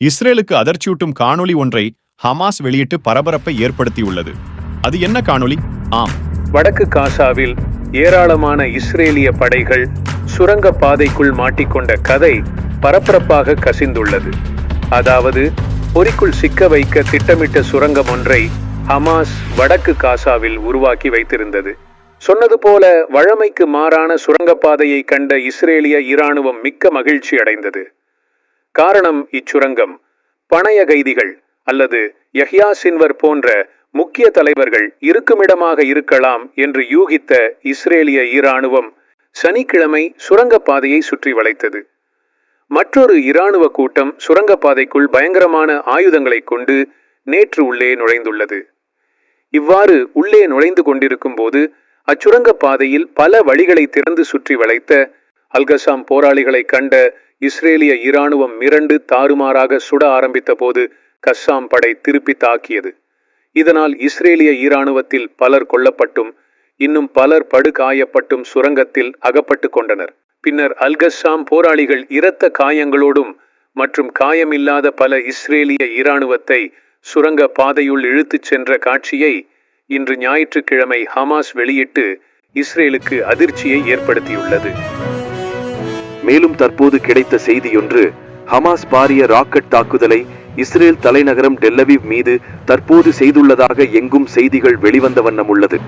இஸ்ரேலுக்கு அதிர்ச்சியூட்டும் காணொளி ஒன்றை ஹமாஸ் வெளியிட்டு பரபரப்பை ஏற்படுத்தியுள்ளது. அது என்ன காணொளி? ஆம், வடக்கு காசாவில் ஏராளமான இஸ்ரேலிய படைகள் சுரங்க பாதைக்குள் மாட்டிக்கொண்ட கதை பரபரப்பாக கசிந்துள்ளது. அதாவது, பொறிக்குள் சிக்க வைக்க திட்டமிட்ட சுரங்கம் ஒன்றை ஹமாஸ் வடக்கு காசாவில் உருவாக்கி வைத்திருந்தது. சொன்னது போல வழமைக்கு மாறான சுரங்கப்பாதையை கண்ட இஸ்ரேலிய இராணுவம் மிக்க மகிழ்ச்சி அடைந்தது. காரணம், இச்சுரங்கம் பணைய கைதிகள் அல்லது யஹ்யா சின்வர் போன்ற முக்கிய தலைவர்கள் இருக்குமிடமாக இருக்கலாம் என்று யூகித்த இஸ்ரேலிய இராணுவம் சனிக்கிழமை சுரங்கப்பாதையை சுற்றி வளைத்தது. மற்றொரு இராணுவ கூட்டம் சுரங்கப்பாதைக்குள் பயங்கரமான ஆயுதங்களை கொண்டு நேற்று உள்ளே நுழைந்துள்ளது. இவ்வாறு உள்ளே நுழைந்து கொண்டிருக்கும் போது அச்சுரங்கப்பாதையில் பல வழிகளை திறந்து சுற்றி வளைத்த அல்கசாம் போராளிகளை கண்ட இஸ்ரேலிய இராணுவம் மிரண்டு தாறுமாறாக சுட ஆரம்பித்த போது கஸ்ஸாம் படை திருப்பி தாக்கியது. இதனால் இஸ்ரேலிய இராணுவத்தில் பலர் கொல்லப்பட்டும் இன்னும் பலர் படுகாயப்பட்டும் சுரங்கத்தில் அகப்பட்டு கொண்டனர். பின்னர் அல்கசாம் போராளிகள் இரத்த காயங்களோடும் மற்றும் காயமில்லாத பல இஸ்ரேலிய இராணுவத்தை சுரங்க பாதையுள் இழுத்துச் சென்ற காட்சியை இன்று ஞாயிற்றுக்கிழமை ஹமாஸ் வெளியிட்டு இஸ்ரேலுக்கு அதிர்ச்சியை ஏற்படுத்தியுள்ளது. மேலும் தற்போது கிடைத்த செய்தியொன்று, ஹமாஸ் பாரிய ராக்கெட் தாக்குதலை இஸ்ரேல் தலைநகரம் டெல் அவீவ் மீது தற்போது செய்துள்ளதாக எங்கும் செய்திகள் வெளிவந்த வண்ணம் உள்ளது.